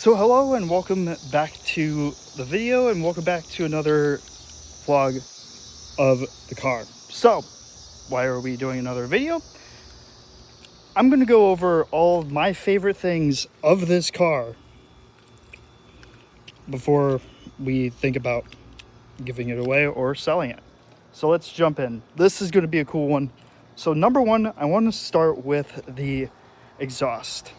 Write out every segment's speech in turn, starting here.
So hello and welcome back to the video, and welcome back to another vlog of the car. So why are we doing another video? I'm going to go over all of my favorite things of this car before we think about giving it away or selling it. So let's jump in. This is going to be a cool one. So number one, I want to start with the exhaust.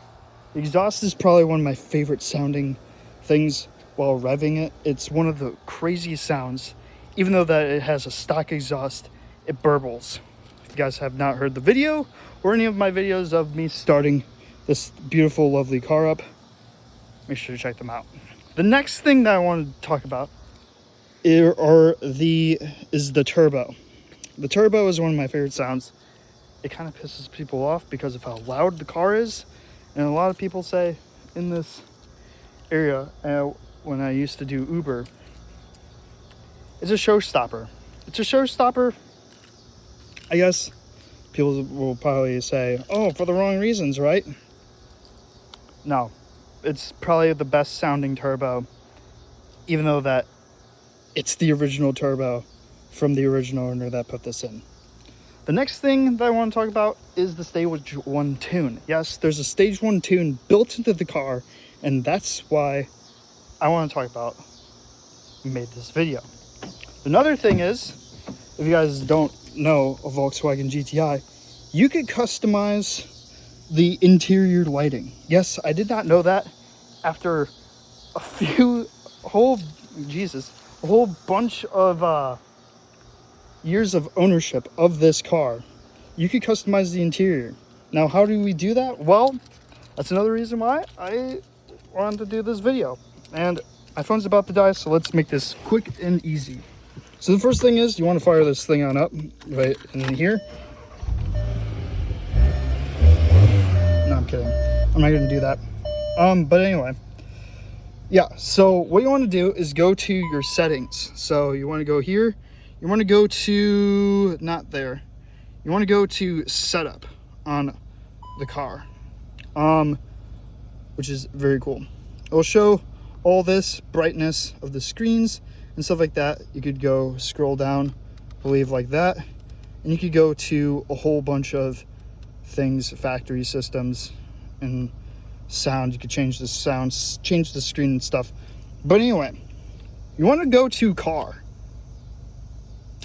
The exhaust is probably one of my favorite sounding things while revving it. It's one of the craziest sounds. Even though that it has a stock exhaust, it burbles. If you guys have not heard the video or any of my videos of me starting this beautiful, lovely car up, make sure to check them out. The next thing that I want to talk about is the turbo. The turbo is one of my favorite sounds. It kind of pisses people off because of how loud the car is. And a lot of people say in this area, when I used to do Uber, it's a showstopper. It's a showstopper. I guess people will probably say, oh, for the wrong reasons, right? No, it's probably the best sounding turbo, even though that it's the original turbo from the original owner that put this in. The next thing that I want to talk about is the Stage 1 tune. Yes, there's a Stage 1 tune built into the car, and that's why I want to talk about made this video. Another thing is, if you guys don't know a Volkswagen GTI, you could customize the interior lighting. Yes, I did not know that after a whole bunch of years of ownership of this car. You could customize the interior. Now, how do we do that? Well, that's another reason why I wanted to do this video. And my phone's about to die, so let's make this quick and easy. So the first thing is, you want to fire this thing on up right in here. No, I'm kidding. I'm not going to do that. But anyway, yeah, so what you want to do is go to your settings. So you want to go here. You want to go to, not there. You want to go to setup on the car, which is very cool. It will show all this brightness of the screens and stuff like that. You could go scroll down, I believe like that. And you could go to a whole bunch of things, factory systems and sound. You could change the sounds, change the screen and stuff. But anyway, you want to go to car.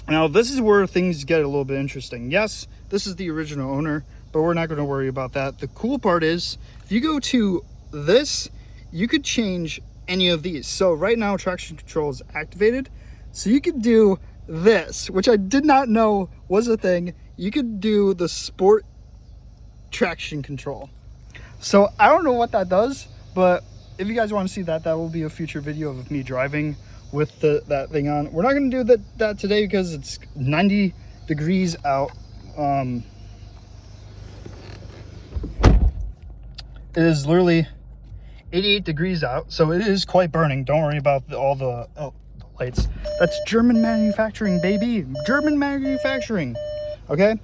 Now, this is where things get a little bit interesting. Yes, this is the original owner, but we're not going to worry about that. The cool part is, if you go to this, you could change any of these. So right now, traction control is activated. So you could do this, which I did not know was a thing. You could do the sport traction control. So I don't know what that does, but if you guys want to see that, that will be a future video of me driving with that thing on. We're not going to do that today because it's 90 degrees out. It is literally 88 degrees out, so it is quite burning. Don't worry about all the lights. That's German manufacturing, baby. German manufacturing. Okay,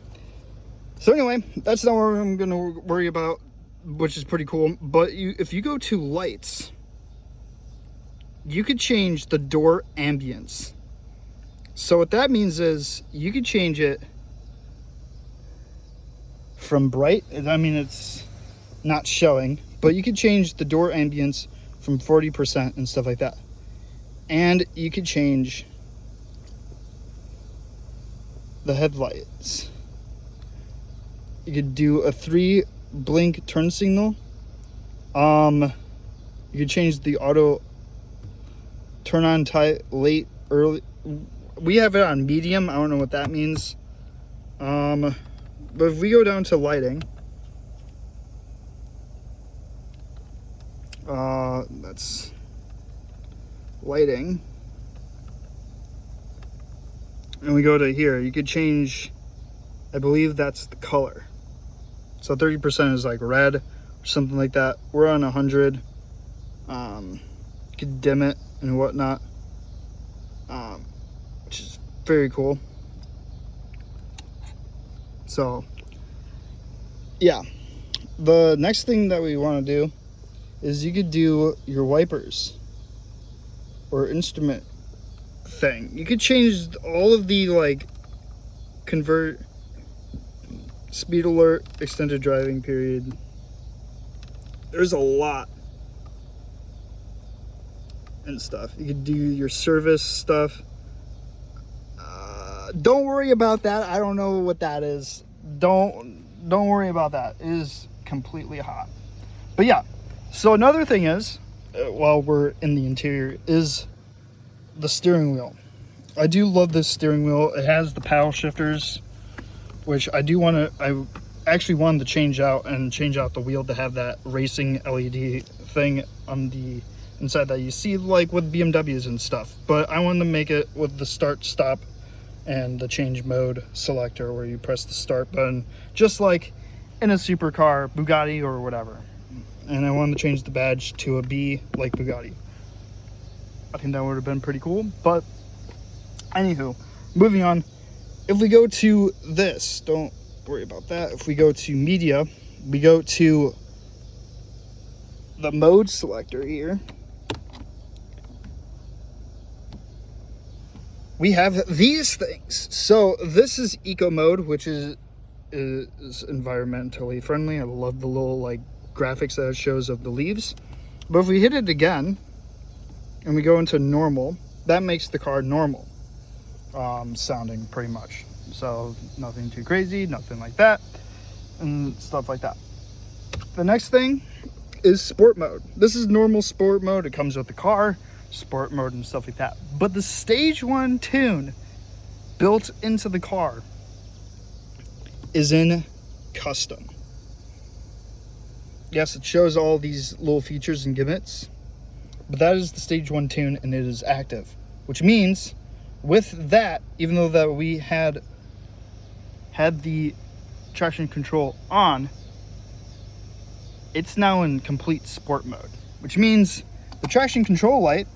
so anyway, that's not what I'm going to worry about, which is pretty cool. But if you go to lights, you could change the door ambience. So what that means is you could change it from bright. I mean, it's not showing, but you could change the door ambience from 40% and stuff like that. And you could change the headlights. You could do a 3 blink turn signal. You could change the auto turn on tight, late, early. We have it on medium. I don't know what that means. But if we go down to lighting, that's lighting. And we go to here, you could change, I believe that's the color. So 30% is like red or something like that. We're on 100. You could dim it and whatnot, which is very cool. So yeah, the next thing that we want to do is you could do your wipers or instrument thing. You could change all of the like convert, speed alert, extended driving period. There's a lot and stuff. You could do your service stuff. Don't worry about that. I don't know what that is. Don't worry about that. It is completely hot. But yeah, so another thing is, while we're in the interior, is the steering wheel. I do love this steering wheel. It has the paddle shifters, which I actually wanted to change out the wheel to have that racing LED thing on the inside that you see like with BMWs and stuff. But I wanted to make it with the start, stop, and the change mode selector where you press the start button, just like in a supercar, Bugatti or whatever. And I wanted to change the badge to a B like Bugatti. I think that would have been pretty cool. But anywho, moving on. If we go to this, don't worry about that. If we go to media, we go to the mode selector here. We have these things. So this is eco mode, which is environmentally friendly. I love the little like graphics that it shows of the leaves. But if we hit it again and we go into normal, that makes the car normal sounding pretty much. So nothing too crazy, nothing like that, and stuff like that. The next thing is sport mode. This is normal sport mode. It comes with the car, sport mode and stuff like that. But the stage 1 tune built into the car is in custom. Yes, it shows all these little features and gimmicks, but that is the stage 1 tune and it is active, which means with that, even though that we had the traction control on, it's now in complete sport mode, which means the traction control light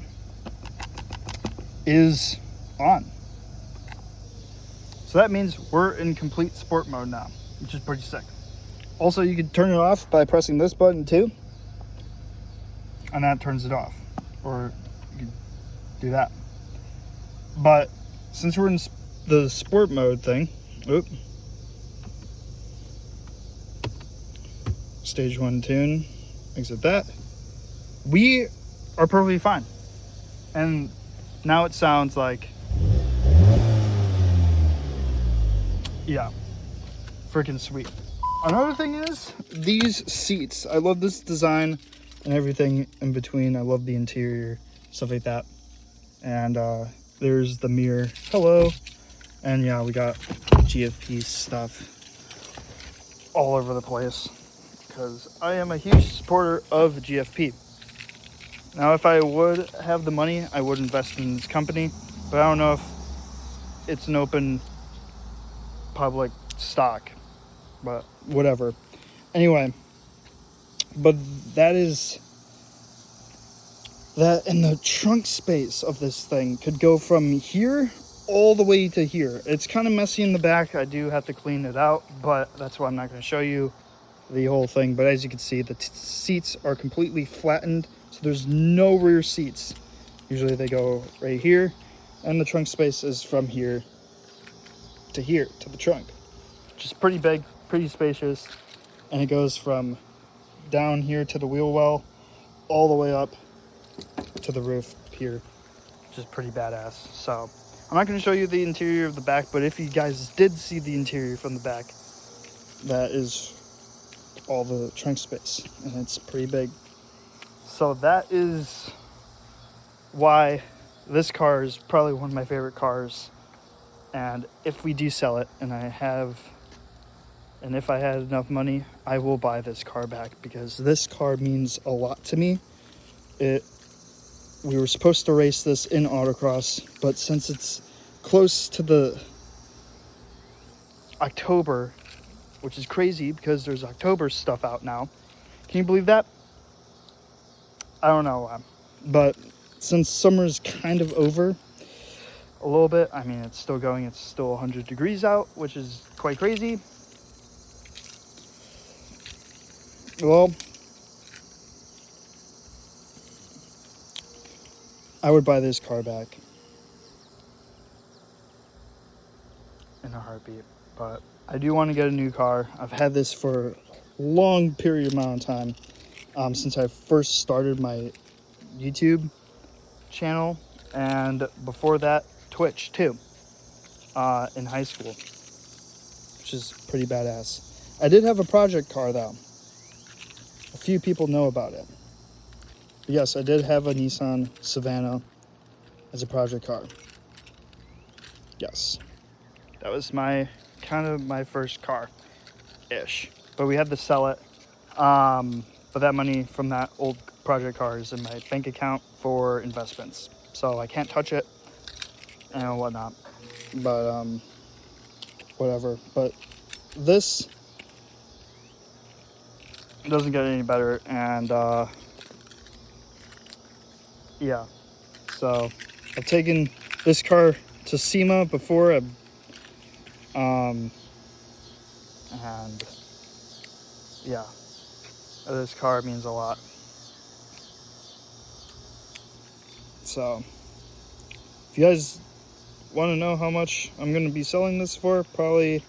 is on. So that means we're in complete sport mode now, which is pretty sick. Also, you can turn it off by pressing this button too, and that turns it off, or you can do that. But since we're in the sport mode thing, stage 1 tune, exit that, we are perfectly fine. And now it sounds like, yeah, freaking sweet. Another thing is these seats. I love this design and everything in between. I love the interior, stuff like that. And there's the mirror. Hello. And yeah, we got GFP stuff all over the place because I am a huge supporter of GFP. Now, if I would have the money, I would invest in this company, but I don't know if it's an open public stock, but whatever. Anyway, but that is that, in the trunk space of this thing could go from here all the way to here. It's kind of messy in the back. I do have to clean it out, but that's why I'm not going to show you the whole thing. But as you can see, the seats are completely flattened, so there's no rear seats. Usually they go right here, and the trunk space is from here to the trunk, which is pretty big, pretty spacious, and it goes from down here to the wheel well all the way up to the roof here, which is pretty badass. So I'm not going to show you the interior of the back, but if you guys did see the interior from the back, that is all the trunk space, and it's pretty big. So that is why this car is probably one of my favorite cars. And if we do sell it, and if I had enough money, I will buy this car back, because this car means a lot to me. We were supposed to race this in autocross, but since it's close to the October, which is crazy because there's October stuff out now. Can you believe that? I don't know why. But since summer's kind of over a little bit, I mean, it's still going. It's still 100 degrees out, which is quite crazy. Well, I would buy this car back in a heartbeat. But I do want to get a new car. I've had this for a long period amount of time, since I first started my YouTube channel, and before that Twitch too, in high school, which is pretty badass. I did have a project car though. A few people know about it. But yes, I did have a Nissan Savannah as a project car. Yes, that was my kind of my first car ish, but we had to sell it. But that money from that old project car is in my bank account for investments, so I can't touch it and whatnot. But whatever. But this doesn't get any better, and yeah. So I've taken this car to SEMA before, and yeah, this car means a lot. So if you guys want to know how much I'm going to be selling this for, probably,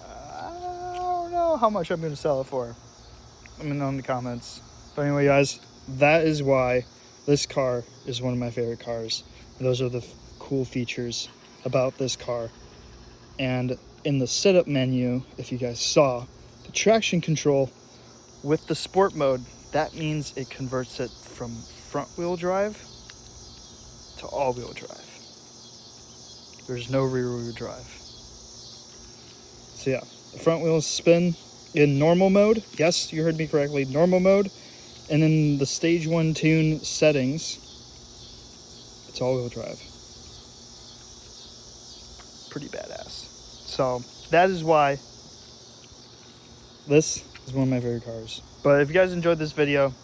I don't know how much I'm going to sell it for. Let me know in the comments. But anyway, guys, that is why this car is one of my favorite cars. And those are the cool features about this car. And in the setup menu, if you guys saw, the traction control with the sport mode, that means it converts it from front wheel drive to all wheel drive. There's no rear wheel drive. So yeah, the front wheels spin in normal mode. Yes, you heard me correctly, normal mode. And in the stage 1 tune settings, it's all wheel drive. Pretty badass. So that is why this is one of my favorite cars. But if you guys enjoyed this video,